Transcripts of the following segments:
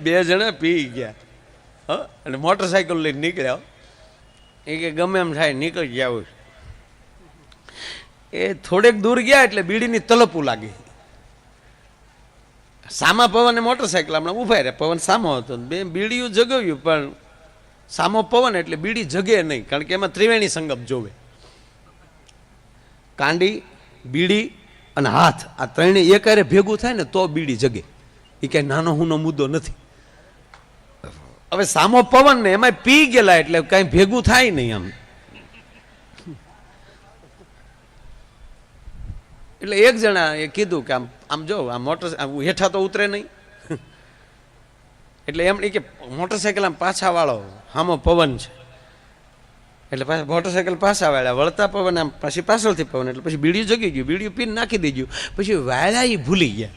બે જણા પી ગયા. અને મોટરસાઇકલ લઈને નીકળ્યા. એ કે ગમે એમ થાય નીકળી ગયા હોય. એ થોડેક દૂર ગયા એટલે બીડીની તલપું લાગી. સામા પવન મોટરસાઇકલ હમણાં ઉભા રહ્યા, પવન સામો હતો, બે બીડીયું જગાવ્યું, પણ સામો પવન એટલે બીડી જગે નહીં, કારણ કે એમાં ત્રિવેણી સંગમ જોવે. કાંડી, બીડી અને હાથ, આ ત્રણે એકારે ભેગું થાય ને તો બીડી જગે. એ કઈ નાનો હુનો મુદ્દો નથી. હવે સામો પવન ને એમાં પી ગયેલા એટલે કઈ ભેગું થાય નહીં આમ. એટલે એક જણા એ કીધું કે આમ આમ જો આ મોટર હેઠા તો ઉતરે નહીં. એટલે એમ કે મોટરસાઇકલ આમ પાછા વાળો, સામો પવન છે એટલે પાછા મોટરસાઇકલ પાછા વાળ્યા, વળતા પવન આમ પછી પાછળથી પવન, એટલે પછી બીડીયું જગી ગયું, બીડીયું પીને નાખી દીધું. પછી વાળ્યા એ ભૂલી ગયા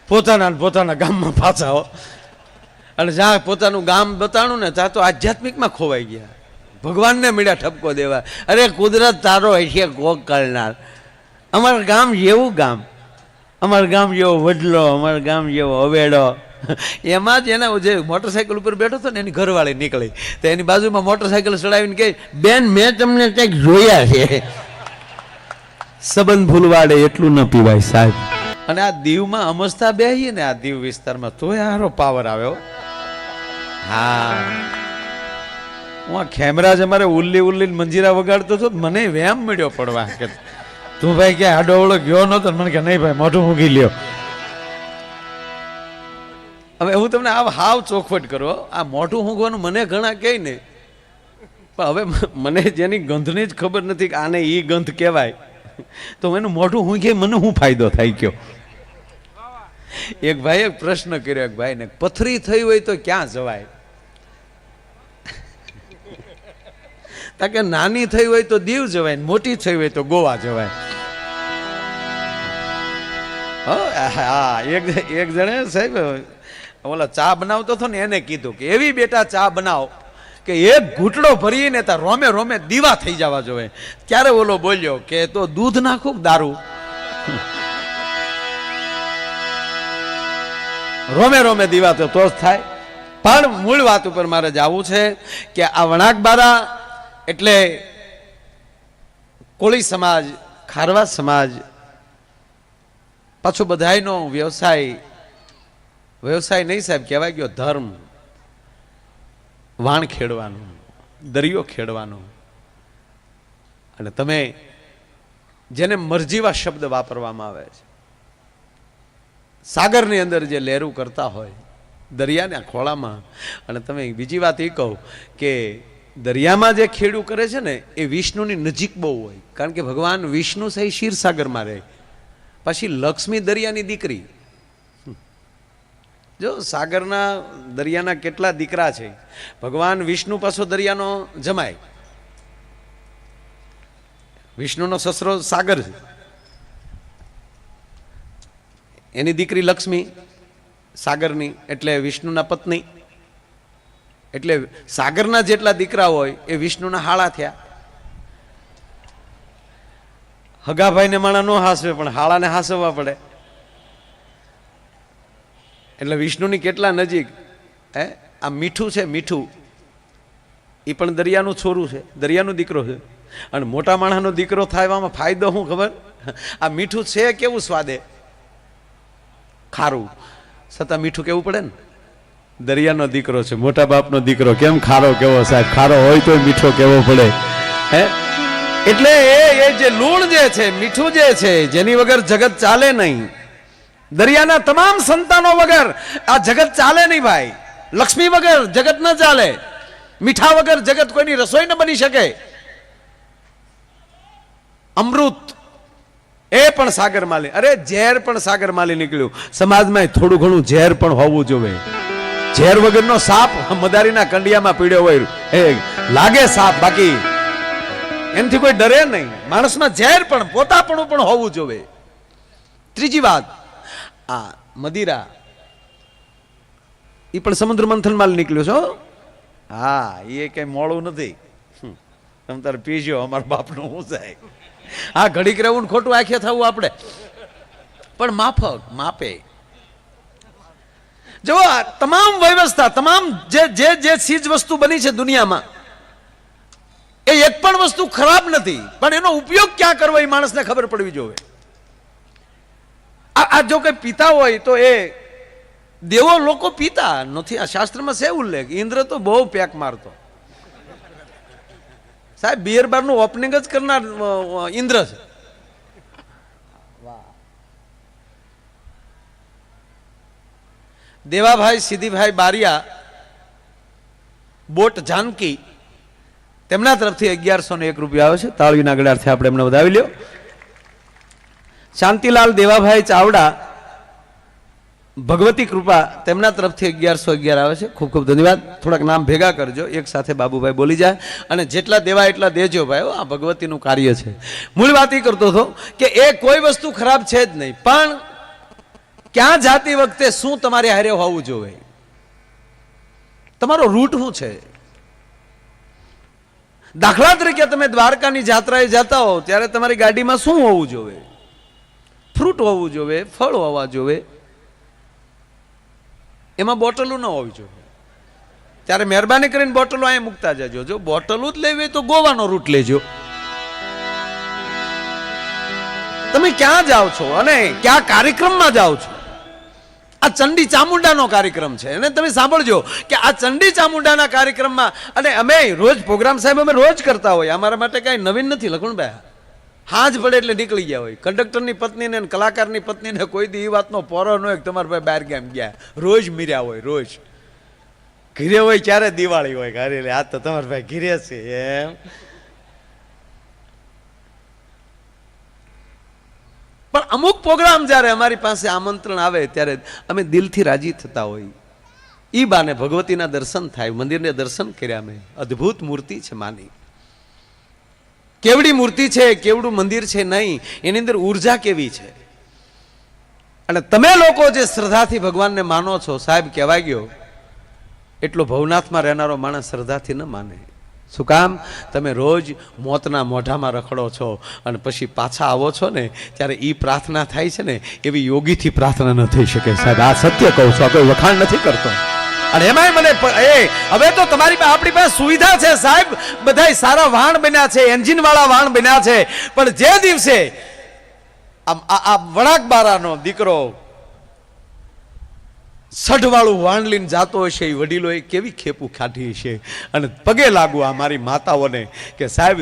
પોતાના ગામમાં પાછા હો. અને જ્યાં પોતાનું ગામ બતાણું ને ત્યાં તો આધ્યાત્મિકમાં ખોવાઈ ગયા, ભગવાનને મળ્યા ઠપકો દેવા. અરે કુદરત તારો હશે કોક કરનાર. અમારું ગામ જેવું ગામ, અમારું ગામ જેવો વડલો, અમારું ગામ જેવો અવેડો. એમાં જ એના જે મોટરસાઇકલ ઉપર બેઠો હતો ને એની ઘરવાળી નીકળી, તો એની બાજુમાં મોટરસાઇકલ ચડાવીને કહે, બેન મેં તમને કંઈક જોયા છે. સંબંધ ભૂલવાડે એટલું ન પીવાય સાહેબ. અને આ દીવમાં અમસ્તા બેહીએ ને, આ દીવ વિસ્તારમાં તોય હારો પાવર આવ્યો. હા, હું આ ખેમરાજ અમારે ઉલ્લી મંજીરા વગાડતો હતો, મને વેમ મળ્યો પડવા કે તું ભાઈ ક્યાં આડોવડો ગયો નતો. મને કે નહીં ભાઈ મોઢું મૂકી લ્યો. હવે હું તમને હાવ ચોખવટ કરો, આ મોઢું મૂકવાનું મને ઘણા કહે ને, પણ હવે મને જેની ગંધની જ ખબર નથી કે આને ઈ ગંધ કહેવાય, તો એનું મોઢું મૂકે મને શું ફાયદો થાય કયો. એક ભાઈએ પ્રશ્ન કર્યો એક ભાઈને, પથરી થઈ હોય તો ક્યાં જવાય? કે નાની થઈ હોય તો દીવ જવાય, મોટી થઈ હોય તો ગોવા જવાય. હા, એક જણે સાહેબ ઓલા ચા બનાવતો હતો ને એને કીધું કે એવી બેટા ચા બનાવ કે એક ઘૂંટડો ભરીને તાર રોમે રોમે દીવા થઈ જવા જોઈએ. ત્યારે ઓલો બોલ્યો કે તો દૂધ નાખું દારૂ? રોમે રોમે દીવા તો જ થાય. પણ મૂળ વાત ઉપર મારે જવું છે કે આ વણાકબારા એટલે કોળી સમાજ, ખારવા સમાજ, પાછો બધાયનો વ્યવસાય નહીં સાહેબ, કહેવાય ગયો ધર્મ. વાણ ખેડવાનું, દરિયો ખેડવાનો. અને તમે જેને મરજીવા શબ્દ વાપરવામાં આવે છે, સાગરની અંદર જે લહેરું કરતા હોય દરિયાના ખોળામાં. અને તમે બીજી વાત એ કહો કે દરિયામાં જે ખેડૂ કરે છે ને એ વિષ્ણુની નજીક બહુ હોય, કારણ કે ભગવાન વિષ્ણુ સહી ક્ષીરસાગરમાં રહે. પછી લક્ષ્મી દરિયાની દીકરી. જો સાગરના દરિયાના કેટલા દીકરા છે. ભગવાન વિષ્ણુ પાછો દરિયાનો જમાય. વિષ્ણુનો સસરો સાગર છે, એની દીકરી લક્ષ્મી સાગરની, એટલે વિષ્ણુના પત્ની. એટલે સાગરના જેટલા દીકરા હોય એ વિષ્ણુના હાળા થયા. હગાભાઈને માણા ન હાસવે પણ હાળાને હાસવવા પડે. એટલે વિષ્ણુની કેટલા નજીક. આ મીઠું છે, મીઠું એ પણ દરિયાનું છોરું છે, દરિયાનો દીકરો છે. અને મોટા માણસનો દીકરો થવામાં ફાયદો શું ખબર? આ મીઠું છે કેવું સ્વાદે, ખારું, છતાં મીઠું કેવું પડે ને. દરિયાનો દીકરો છે, મોટા બાપનો દીકરો, કેમ ખારો કેવો સાહેબ? ખારો હોય તો મીઠો કેવો પડે. એટલે એ જે લૂણ જે છે, મીઠું જે છે, જેની વગર જગત ચાલે નહીં. દરિયાના તમામ સંતાનો વગર આ જગત ચાલે નહીં ભાઈ. લક્ષ્મી વગર જગત ન ચાલે, મીઠા વગર જગત કોઈની રસોઈ ન બની શકે. અમૃત એ પણ સાગર માલી. અરે ઝેર પણ સાગર માલી નીકળ્યું. સમાજમાં થોડું ઘણું ઝેર પણ હોવું જોઈએ. ઝેર વગરનો સાપ મદારીના કંડિયામાં પીડ્યો હોય એ લાગે સાપ, બાકી એનાથી કોઈ ડરે નહીં. માણસમાં ઝેર પણ, પોતાપણું પણ હોવું જોઈએ. ત્રીજી વાત, આ મદિરા એ પણ સમુદ્ર મંથનમાં નીકળ્યો છો. હા, એ કઈ મોડું નથી. તમે તારે પીજો, અમારા બાપનું શું થાય. હા, ઘડીક રહેવું ખોટું આંખે થવું આપણે, પણ માફક માપે. જો આ તમામ વ્યવસ્થા, તમામ જે ચીજ વસ્તુ બની છે દુનિયામાં, એ એક પણ વસ્તુ ખરાબ નથી, પણ એનો ઉપયોગ ક્યાં કરવો એ માણસને ખબર પડવી જોઈએ. આ જો કઈ પીતા હોય તો એ દેવો લોકો પીતા નથી. આ શાસ્ત્રમાં છે ઉલ્લેખ. ઇન્દ્ર તો બહુ પેક મારતો સાહેબ. બિયર બાર નું ઓપનિંગ જ કરનાર ઇન્દ્ર છે. દેવાભાઈ સિદ્ધિભાઈ બારિયા, બોટ જાનકી, તેમના તરફથી 1101 રૂપિયા આવે છે. તાળીના ગળાથી આપણે એમને વધાવી લ્યો. શાંતિલાલ દેવાભાઈ ચાવડા, ભગવતી કૃપા, તેમના તરફથી 1111 આવે છે. ખૂબ ખૂબ ધન્યવાદ. થોડાક નામ ભેગા કરજો, એક સાથે બાબુભાઈ બોલી જાય, અને જેટલા દેવા એટલા દેજો ભાઈ. આ ભગવતીનું કાર્ય છે. મૂળ વાત એ કરતો હતો કે એ કોઈ વસ્તુ ખરાબ છે જ નહીં, પણ ક્યાં જાતી વખતે શું તમારે હારે હોવું જોઈએ, તમારો રૂટ શું છે. દાખલા તરીકે તમે દ્વારકાની જાત્રાએ જતા હો ત્યારે તમારી ગાડીમાં શું હોવું જોઈએ? ફ્રૂટ હોવું જોઈએ, ફળ હોવા જોઈએ, એમાં બોટલો ન હોવી જોઈએ. ત્યારે મહેરબાની કરીને બોટલો અહીંયા મૂકતા જજો. જો બોટલો જ લેવી તો ગોવાનો રૂટ લેજો. તમે ક્યાં જાઓ છો અને ક્યાં કાર્યક્રમમાં જાઓ છો? આ ચંડી ચામુંડાનો કાર્યક્રમ છે, અને તમે સાંભળજો કે આ ચંડી ચામુંડાના કાર્યક્રમમાં, અને અમે રોજ પ્રોગ્રામ સાહેબ અમે રોજ કરતા હોય, અમારા માટે કઈ નવીન નથી લખણભાઈ. હાજ પડે એટલે નીકળી ગયા હોય. કંડક્ટરની પત્નીને કલાકારની પત્નીને કોઈ દી એ વાતનો પોરો ન હોય તમારા ભાઈ બહાર ગામ ગયા, રોજ મીર્યા હોય. રોજ ઘીરે હોય ક્યારે દિવાળી હોય ઘરે, આ તો તમારા ભાઈ ઘીરે છે એમ. પણ અમુક પ્રોગ્રામ જ્યારે અમારી પાસે આમંત્રણ આવે ત્યારે અમે દિલથી રાજી થતા હોય. ઈ બાને ભગવતીના દર્શન થાય, મંદિરને દર્શન કર્યા. અમે અદ્ભુત મૂર્તિ છે માની. કેવડી મૂર્તિ છે, કેવડું મંદિર છે નહીં, એની અંદર ઉર્જા કેવી છે. અને તમે લોકો જે શ્રદ્ધાથી ભગવાનને માનો છો, સાહેબ કહેવાય ગયો એટલો ભવનાથમાં રહેનારો માણસ શ્રદ્ધાથી ન માને. શું કામ? તમે રોજ મોતના મોઢામાં રખડો છો અને પછી પાછા આવો છો ને ત્યારે એ પ્રાર્થના થાય છે ને એવી યોગીથી પ્રાર્થના ન થઈ શકે સાહેબ. આ સત્ય કહું છું, આ કોઈ વખાણ નથી કરતો. અને એમાંય મને હવે તો તમારી આપણી પાસે સુવિધા છે સાહેબ, બધા સારા વાહન બન્યા છે, એન્જિન વાળા વાહન બન્યા છે. પણ જે દિવસે આ વળાક બારાનો દીકરો સઢવાળું વાણ લઈને જાતો હશે, એ વડીલોએ કેવી ખેપું ખાધી હશે. અને પગે લાગુ આ મારી માતાઓને કે સાહેબ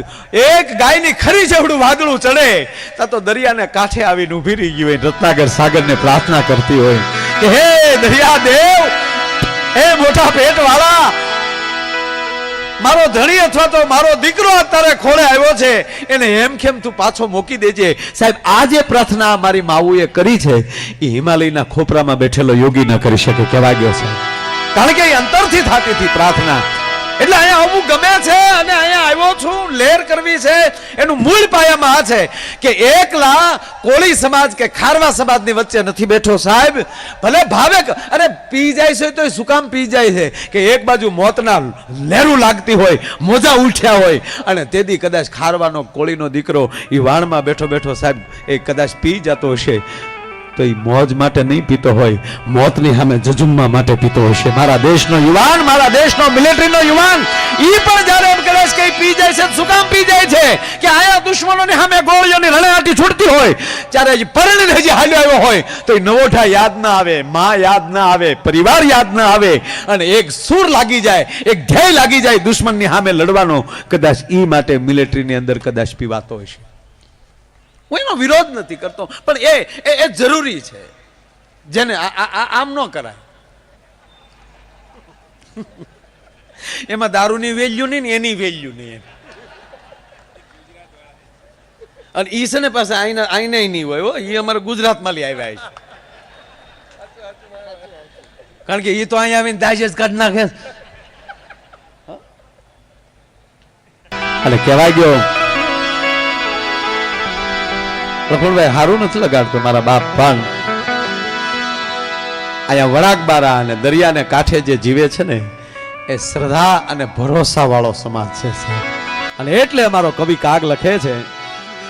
એક ગાયની ખરી જેવડું વાદળું ચડે ત્યાં તો દરિયાને કાંઠે આવીને ઊભી રહી ગઈ હોય, રત્નાકર સાગરને પ્રાર્થના કરતી હોય કે હે દરિયા દેવ, હે મોટા પેટ વાળા, મારો ધણી અથવા તો મારો દીકરો અત્યારે ખોળે આવ્યો છે, એને એમ કેમ તું પાછો મૂકી દેજે. સાહેબ આ જે પ્રાર્થના મારી માવુએ કરી છે એ હિમાલયના ખોપરામાં બેઠેલો યોગી ન કરી શકે. કહેવા ગયો છે કારણ કે એ અંતરથી થતી હતી પ્રાર્થના. એટલે અહીંયા આવવું ગમે છે અને અહીંયા આવ્યો છું. લહેર કરવી છે એનું મૂળ પાયામાં આ છે કે એકલા કોળી સમાજ કે ખારવા સમાજની વચ્ચે નથી બેઠો સાહેબ. ભલે ભાવે અરે પી જાય છે તો શું કામ પી જાય છે કે એક બાજુ મોતના લહેરું લાગતી હોય, મોજા ઉઠ્યા હોય, અને તેથી કદાચ ખારવાનો કોળીનો દીકરો એ વાણમાં બેઠો બેઠો સાહેબ એ કદાચ પી જતો હશે તો એ મોજ માટે નહીં પીતો હોય, મોતની સામે જજુમ્મા માટે પીતો હશે. મારા દેશનો યુવાન, મારા દેશનો મિલિટરીનો યુવાન ઈ પણ જ્યારે એમ કરે છે કે પી જાય છે, શું કામ પી જાય છે કે આયા દુશ્મનોની સામે ગોળીઓની રણહાટી છૂટતી હોય ત્યારે પરણીને હજી હાલ્યો આવ્યો હોય તો એ નવોઠા યાદ ના આવે, માં યાદ ના આવે, પરિવાર યાદ ના આવે, અને એક સૂર લાગી જાય, એક ધ્યેય લાગી જાય દુશ્મનની સામે લડવાનો, કદાચ ઈ માટે મિલિટરીની અંદર કદાચ પીવાતો હશે. હું એનો વિરોધ નથી કરતો, પણ એ જરૂરી છે જેને આમ ન કરાય. એમાં દારૂની વેલ્યુ નહીં ને એની વેલ્યુ નહીં. અને ઈ છે ને પાસે આઈને નહીં હોય, એ અમારે ગુજરાતમાં લઈ આવ્યા છે. કારણ કે એ તો અહીંયા આવીને દાજે જ કાઢી નાખે. એટલે કહેવાય ગયો પ્રફુલભાઈ હારું નથી લગાડતો મારા બાપ, પણ અહીંયા વળાકબારા અને દરિયાને કાંઠે જે જીવે છે ને એ શ્રદ્ધા અને ભરોસા વાળો સમાજ છે. અને એટલે અમારો કવિ કાગ લખે છે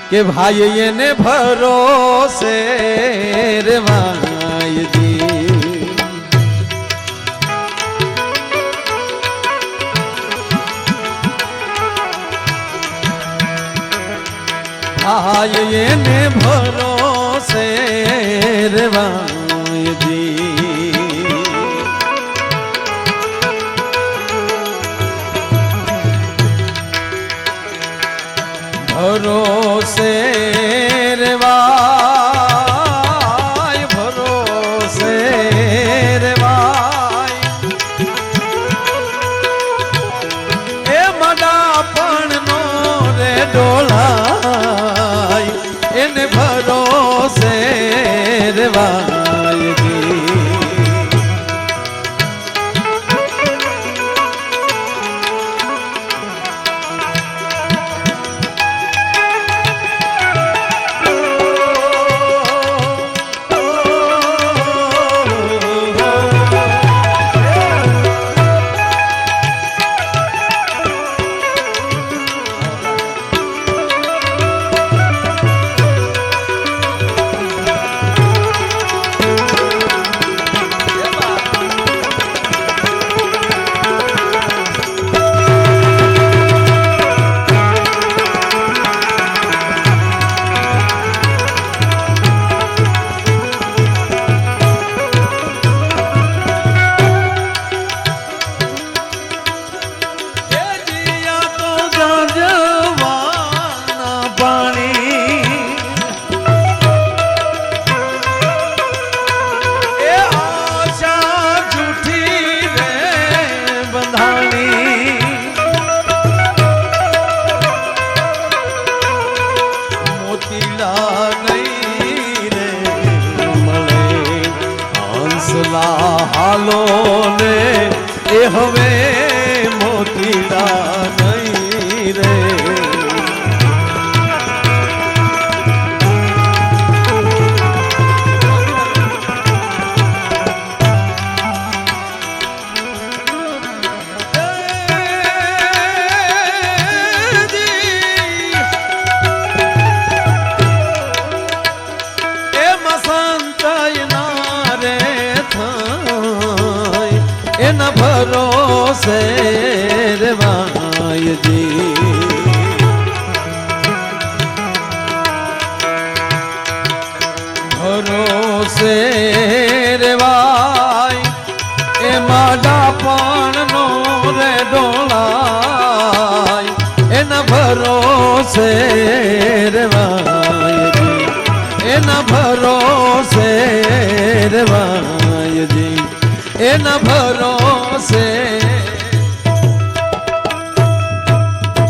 કે ભાઈ એને ભરોસે રે માયજી રેવાય એને ભરોસે રેવાયજી ભરોસે રેવાય ભરોસે રેવાય એ મડા પણ નો રે ડોલાય એને ભરોસે રેવાય હાલો ને એ હવે મોતીડા નહીં રે એના ભરોસે રેવાયજી ભરોસે રેવાય એ માડા પણ નો રે ડોલાય એના ભરોસે રેવાયજી એના ભરોસે રેવાયજી એના ભરોસે